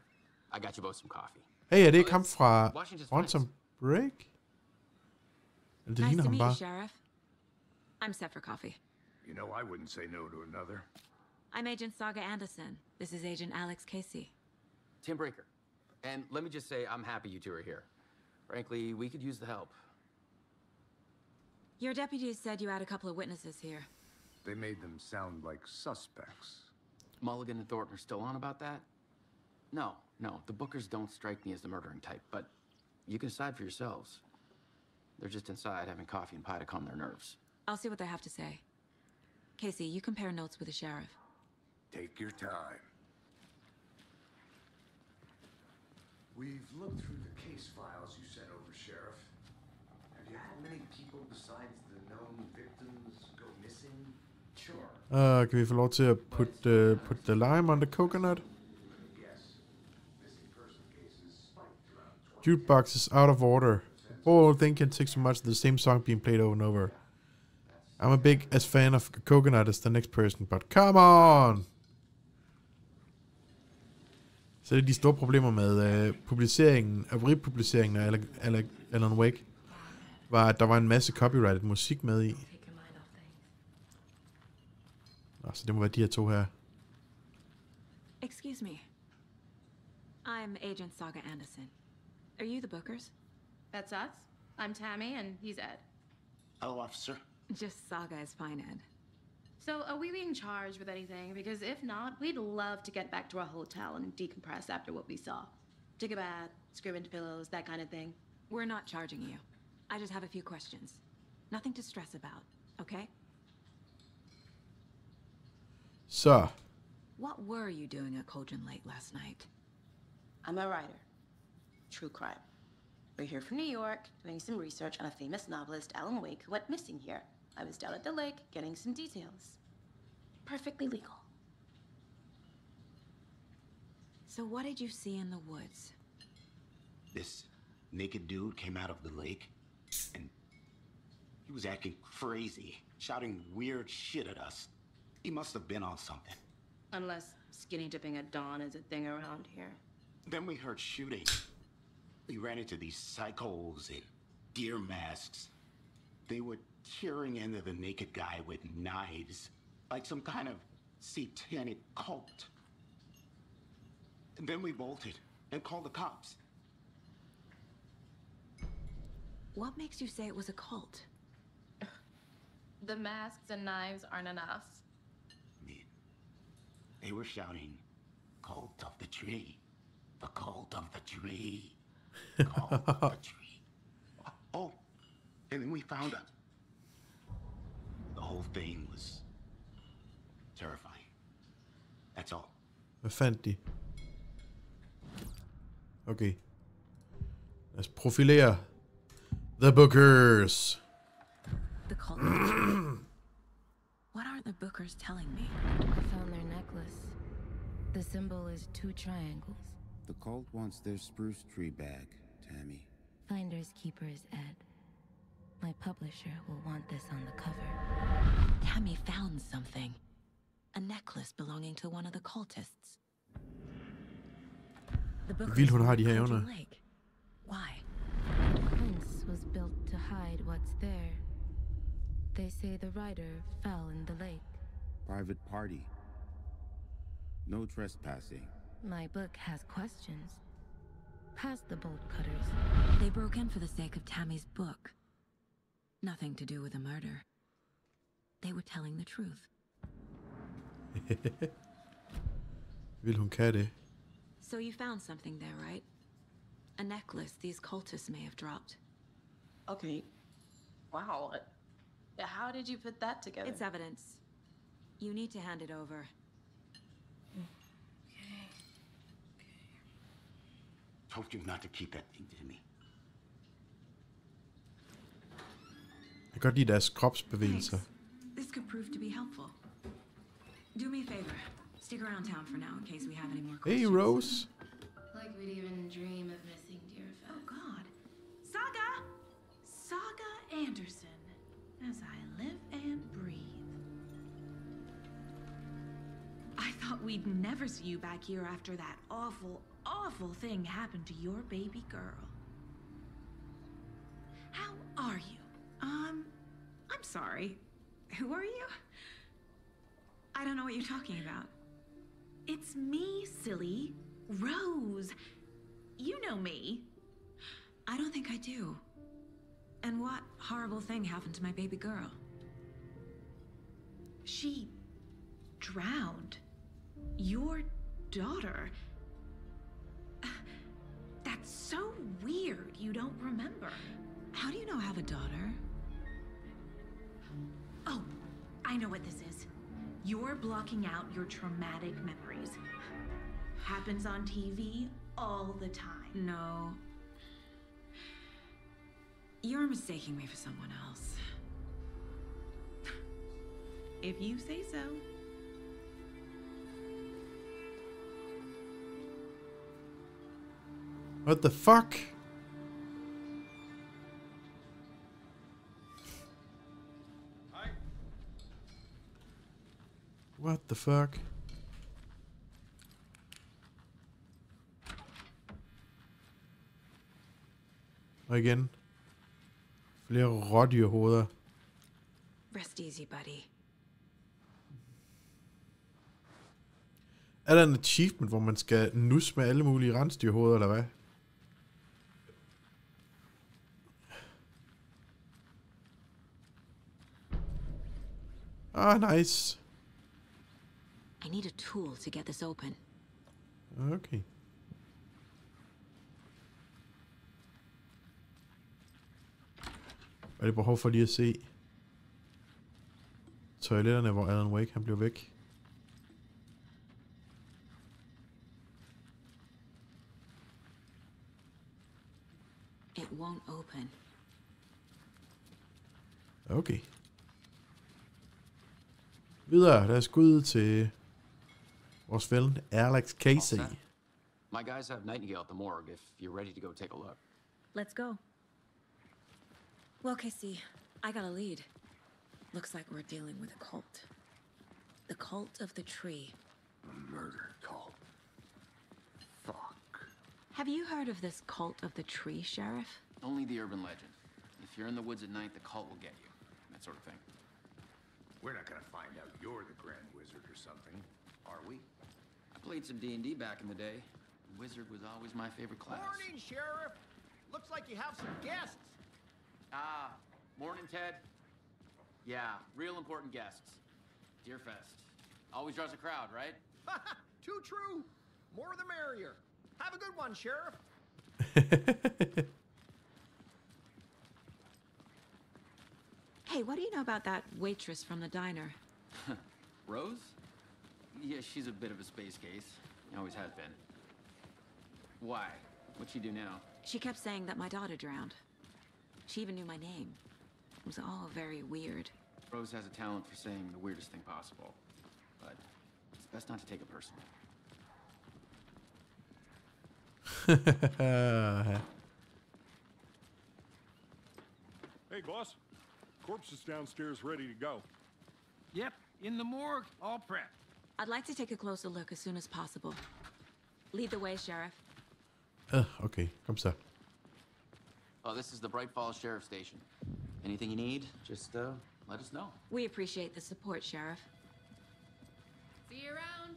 I got you both some coffee. Hey, er det ikke ham fra Quantum Break? Eller det Nice ligner to ham meet bare. you, Sheriff. I'm set for coffee. You know, I wouldn't say no to another. I'm Agent Saga Anderson. This is Agent Alex Casey. Tim Breaker. And let me just say, I'm happy you two are here. Frankly, we could use the help. Your deputies said you had a couple of witnesses here. They made them sound like suspects. Mulligan and Thornton are still on about that? No, the Bookers don't strike me as the murdering type, but you can decide for yourselves. They're just inside having coffee and pie to calm their nerves. I'll see what they have to say. Casey, you compare notes with the sheriff. Take your time. We've looked through the case files you sent over, Sheriff. Have you had many people besides the known victims go missing? Sure. Kan vi få lov til at putte the lime on the coconut? Yes. Missing person cases spiked around 20. Jukebox is out of order. The whole thing can take so much of the same song being played over and over. I'm a big as fan of coconut as the next person, but come on! Så det er de store problemer med publiceringen, republiceringen af Alan Wake, var, at der var en masse copyrighted musik med i. Så det må være de her to her. Excuse me. I'm Agent Saga Anderson. Are you the Bookers? That's us? I'm Tammy, and he's Ed. Hello, officer. Just Saga is fine, Ed. So, are we being charged with anything? Because if not, we'd love to get back to our hotel and decompress after what we saw. Take a bath, scream into pillows, that kind of thing. We're not charging you. I just have a few questions. Nothing to stress about, okay? Så. What were you doing at Cauldron Lake last night? I'm a writer. True crime. We're here from New York, doing some research on a famous novelist, Alan Wake, who went missing here. I was down at the lake, getting some details. Perfectly legal. So what did you see in the woods? This naked dude came out of the lake, and he was acting crazy, shouting weird shit at us. He must have been on something. Unless skinny dipping at dawn is a thing around here. Then we heard shooting. We ran into these psychos in deer masks. They were tearing into the naked guy with knives, like some kind of satanic cult. And then we bolted and called the cops. What makes you say it was a cult? The masks and knives aren't enough. They were shouting, "Cult of the tree, the cult of the tree, cult of the tree." Oh, and then we found out. The whole thing was terrifying. That's all. Hvad fandt de? Okay. Lad os profilere The Bookers. The cult. What aren't the Bookers telling me? I found their necklace. The symbol is 2 triangles. The cult wants their spruce tree back, Tammy. Finders keepers, Ed. My publisher will want this on the cover. Tammy found something. A necklace belonging to one of the cultists. The Bookers Vildt, hun har de her Cauldron evner. Lake. Why? The fence was built to hide what's there. They say the writer fell in the lake. Private party. No trespassing. My book has questions. Past the bolt cutters. They broke in for the sake of Tammy's book. Nothing to do with a murder. They were telling the truth. Vil hun kan det? So you found something there, right? A necklace these cultists may have dropped. Okay. Wow. How did you put that together? It's evidence. You need to hand it over. Told you not to keep that thing to me. Jeg kan godt lide deres kropsbevægelser. This could prove to be helpful. Do me a favor. Stick around town for now in case we have any more Hey, questions. Rose. Like we'd even dream of missing dear Fats. Oh, God. Saga! Saga Anderson. As I live and breathe. I thought we'd never see you back here after that awful, awful thing happened to your baby girl. How are you? I'm sorry. Who are you? I don't know what you're talking about. It's me, silly. Rose. You know me. I don't think I do. And what horrible thing happened to my baby girl? She drowned. Your daughter. That's so weird you don't remember. How do you know I have a daughter? Oh, I know what this is. You're blocking out your traumatic memories. Happens on TV all the time. No. You're mistaking me for someone else. If you say so. What the fuck? What the fuck? Og igen. Flere rådyrhoveder. Rest easy, buddy. Er der en achievement, hvor man skal nusse med alle mulige rensdyrhoveder, eller hvad? Ah, nice. I need a tool to get this open. Okay. Er det behov for lige at se toiletterne, hvor Alan Wake han blev væk? It won't open. Okay. Videre, lad os gå ud til vores ven Alex Casey. My guys have Nightingale at the morgue if you're ready to go take a look. Let's go. Well, Casey, I got a lead. Looks like we're dealing with a cult. The cult of the tree. A murder cult. Fuck. Have you heard of this cult of the tree, Sheriff? Only the urban legend. If you're in the woods at night, the cult will get you. That sort of thing. We're not gonna find out you're the Grand Wizard or something, are we? I played some D&D back in the day. Wizard was always my favorite class. Morning, Sheriff. Looks like you have some guests. Ah, morning, Ted. Yeah, real important guests. Deerfest. Always draws a crowd, right? Too true. More the merrier. Have a good one, Sheriff. Hey, what do you know about that waitress from the diner? Rose? Yeah, she's a bit of a space case. Always has been. Why? What'd she do now? She kept saying that my daughter drowned. She even knew my name. It was all very weird. Rose has a talent for saying the weirdest thing possible. But it's best not to take it personally. Hey, boss. Corpse is downstairs ready to go. Yep, in the morgue, all prepped. I'd like to take a closer look as soon as possible. Lead the way, Sheriff. Okay, kom så. Oh, this is the Bright Falls Sheriff Station. Anything you need, just let us know. We appreciate the support, Sheriff. See you around.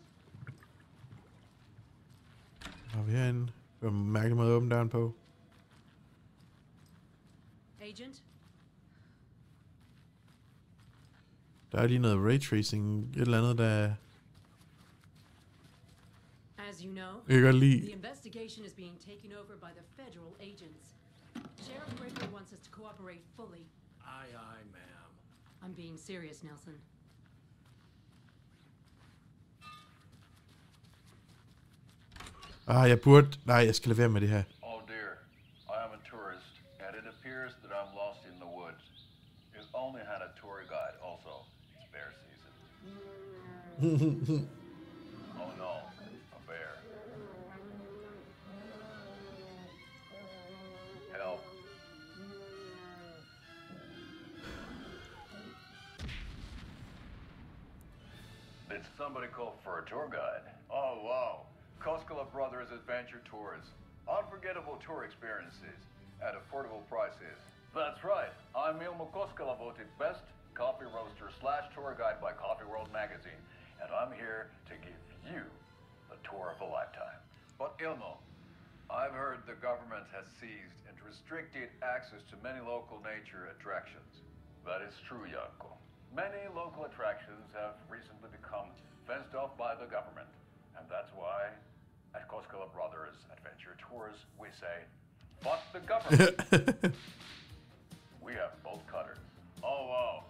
Har vi herinde? Hvad mærkelig måde at åbne døren på? Agent? Der er lige noget raytracing, et eller andet, der... As you know, Jeg kan godt lide. the investigation is being taken over by the federal agents. Sheriff Breaker wants us to cooperate fully. Aye, aye, ma'am. I'm being serious, Nelson. Jeg burde... Nej, jeg skal lade være med det her. Oh dear, I am a tourist, and it appears that I'm lost in the woods. You've only had a tour guide also. It's bear season. Oh no, a bear. Help. Did somebody call for a tour guide? Oh wow. Koskela Brothers Adventure Tours. Unforgettable tour experiences at affordable prices. That's right. I'm Ilmo Koskela, voted best coffee roaster / tour guide by Coffee World magazine. And I'm here to give you the tour of a lifetime. But Ilmo, I've heard the government has seized and restricted access to many local nature attractions. That is true, Janko. Many local attractions have recently become fenced off by the government. And that's why at Koskela Brothers Adventure Tours, we say, fuck the government. We have bolt cutters. Oh, wow.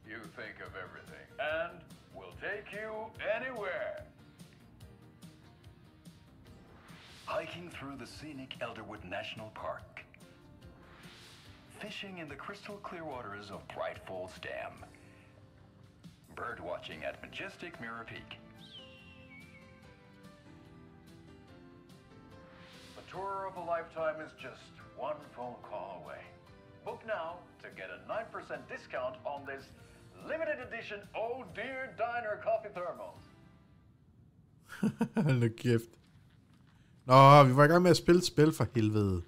You think of everything. And we'll take you anywhere. Hiking through the scenic Elderwood National Park. Fishing in the crystal clear waters of Bright Falls Dam. Bird watching at majestic Mirror Peak. Tour of a lifetime is just one phone call away. Book now to get a 9% discount on this limited edition Oh Dear Diner coffee thermals. Hold nu kæft. Nå, vi var i gang med at spille spil for helvede.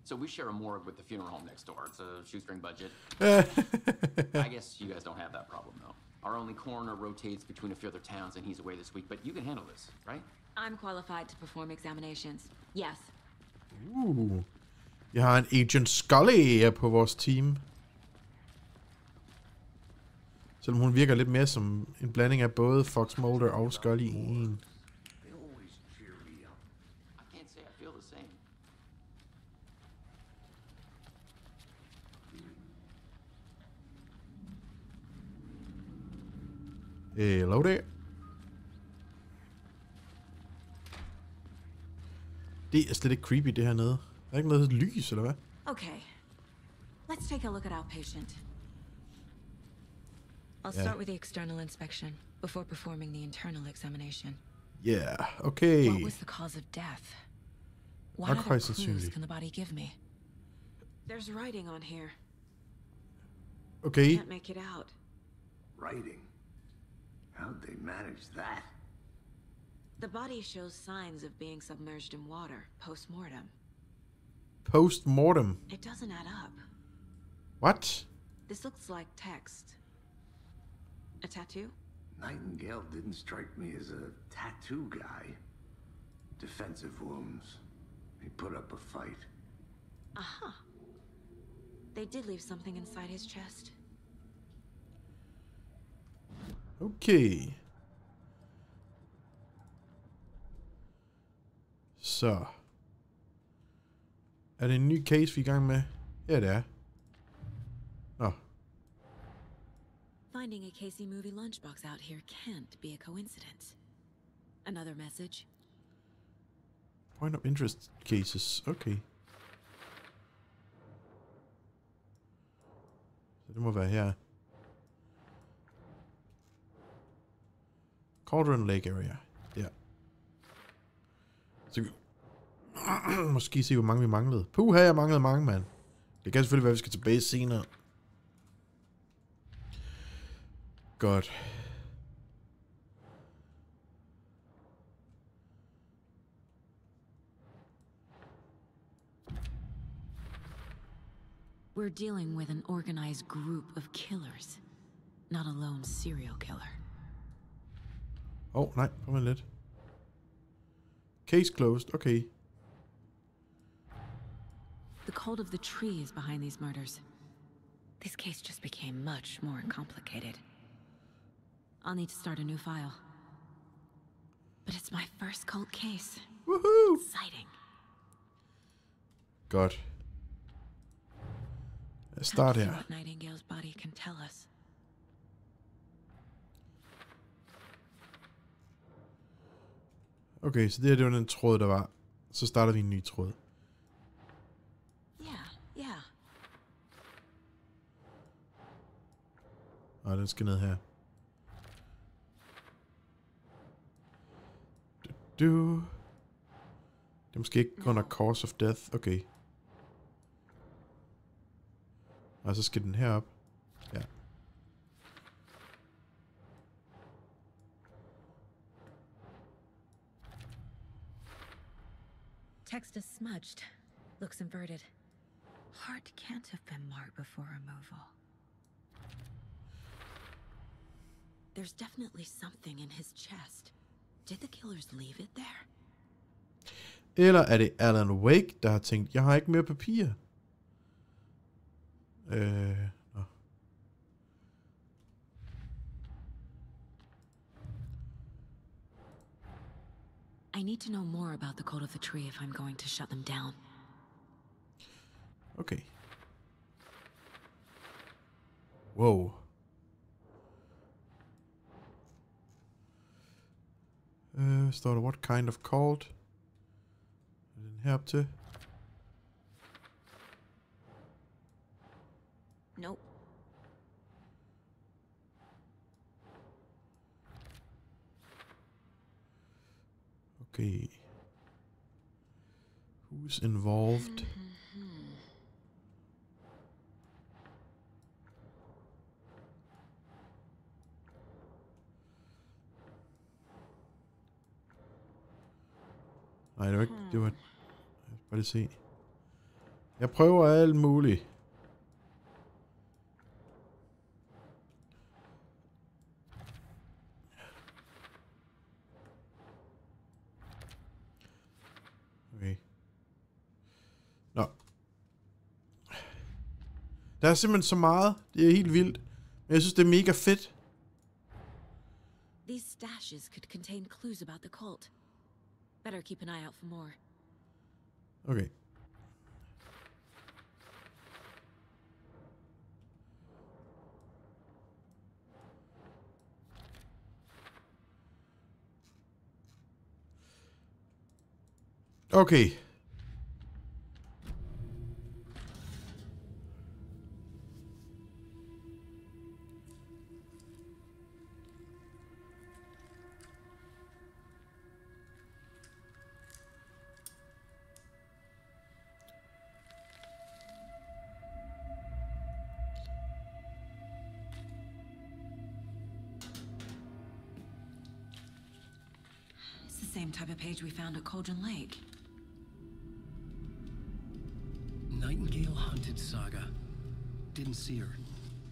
So we share a morgue with the funeral home next door. It's a shoestring budget. I guess you guys don't have that problem, though. Our only coroner rotates between a few other towns, and he's away this week. But you can handle this, right? I'm qualified to perform examinations. Yes. Jeg har en Agent Scully på vores team. Selvom hun virker lidt mere som en blanding af både Fox Mulder og Scully i en. They always cheer me up. I can't say I feel the same. Hello there. Det er slet ikke creepy, det her nede. Der er ikke noget lys, eller hvad? Okay. Let's take a look at our patient. I'll Yeah. start with the external inspection before performing the internal examination. Yeah, okay. What was the cause of death? What Not other quite clues sincerely. can the body give me? There's writing on here. Okay. Can't make it out. Writing? How'd they manage that? The body shows signs of being submerged in water post-mortem. Post-mortem. It doesn't add up. What? This looks like text. A tattoo? Nightingale didn't strike me as a tattoo guy. Defensive wounds. He put up a fight. Aha. They did leave something inside his chest. Okay. Så. Er det en ny case, vi er i gang med? Ja, det er. Nå. Finding a Casey movie lunchbox out here can't be a coincidence. Another message. Point of interest cases. Okay. Så det må være her. Cauldron Lake area. Ja. Så vi måske se, hvor mange vi manglede. Puha, jeg manglede mange, mand. Det kan selvfølgelig være, at vi skal tilbage senere. Godt. We're dealing with an organized group of killers, not a lone serial killer. Nej, kom med lidt. Case closed, okay. The cult of the tree is behind these murders. This case just became much more complicated. I'll need to start a new file. But it's my first cult case. Woohoo! Exciting. Godt. Lad os starte her. What Nightingale's body can tell us. Okay, så det var den tråd, der var. Så starter vi en ny tråd. Yeah. Og den skal ned her. Det er måske ikke under cause of death. Okay. Og så skal den herop. Ja. Text is smudged. Looks inverted. Heart can't have been marked before removal. There's definitely something in his chest. Did the killers leave it there? Eller er det Alan Wake, der har tænkt, jeg har ikke mere papir? Nå. I need to know more about the cult of the tree if I'm going to shut them down. Okay. Wow. Står der, what kind of cult? Er den herop til? Nope. Okay. Who's involved? Nej, det var ikke. Det var. Bare lige se. Jeg prøver alt muligt. Okay. Nå. Der er simpelthen så meget. Det er helt vildt. Men jeg synes, det er mega fedt. caches could contain clues about the cult. Better keep an eye out for more. Okay. Okay. It's the same type of page we found at Cauldron Lake. Nightingale hunted Saga. Didn't see her.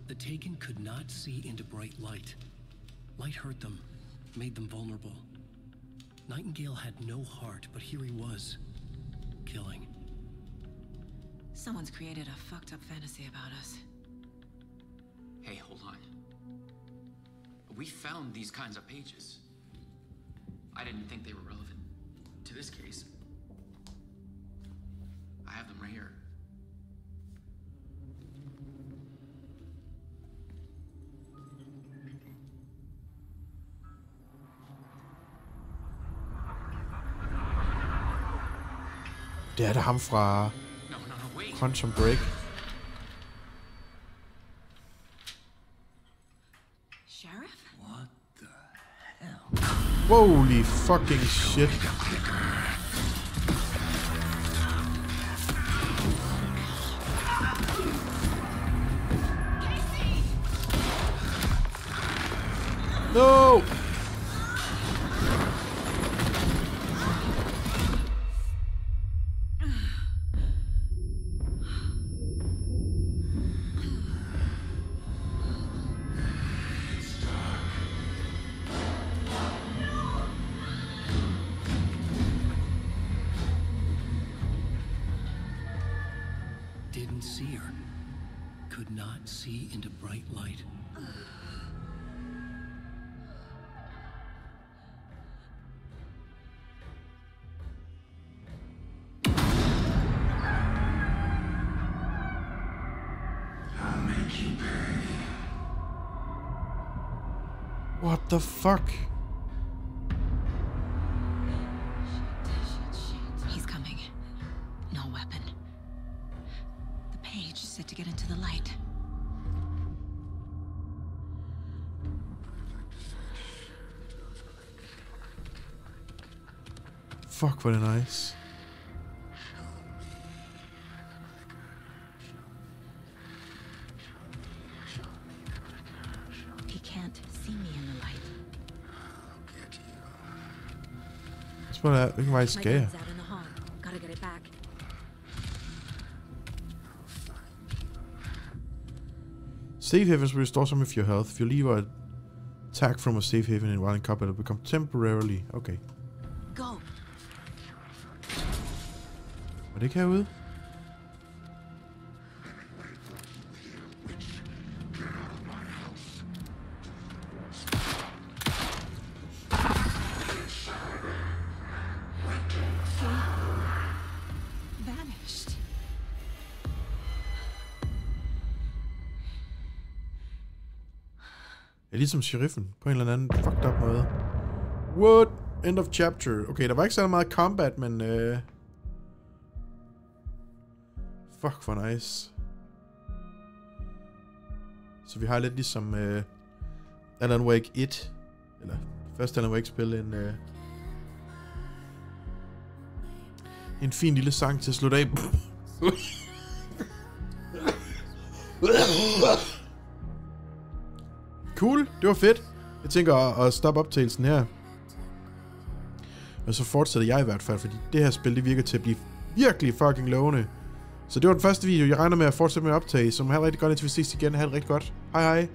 The Taken could not see into bright light. Light hurt them, made them vulnerable. Nightingale had no heart, but here he was, killing. Someone's created a fucked up fantasy about us. Hey, hold on. We found these kinds of pages. I didn't think they were relevant to this case. I have them right here. Det er ham fra Quantum Break. Sheriff? What the hell? Holy fucking shit. No! Didn't see her. Could not see into bright light. I'll make you pay. What the fuck? He's coming. No weapon. The page set to get into the light. Fuck, hvor er det nice. He can't see me in the light. Spørgsmålet er, hvilken vej skal jeg? My gun's out in the hall. Gotta get it back. Safe havens will restore some of your health. If you leave or attack from a safe haven in Wild Cup, it will become temporarily. Okay. Go. Var det ikke herude? Vanished. Ja, ligesom sheriffen på en eller anden fucked up måde. What? End of chapter. Okay, der var ikke så meget combat, men fuck, for nice. Så vi har lidt ligesom Alan Wake 1, eller første Alan Wake spil, en fin lille sang til at slutte af. Cool, det var fedt. Jeg tænker at stoppe optagelsen her. Og så fortsætter jeg i hvert fald, fordi det her spil, det virker til at blive virkelig fucking lovende. Så det var den første video. Jeg regner med at fortsætte med at optage, så må have rigtig godt, indtil vi ses igen. Ha' det rigtig godt. Hej hej.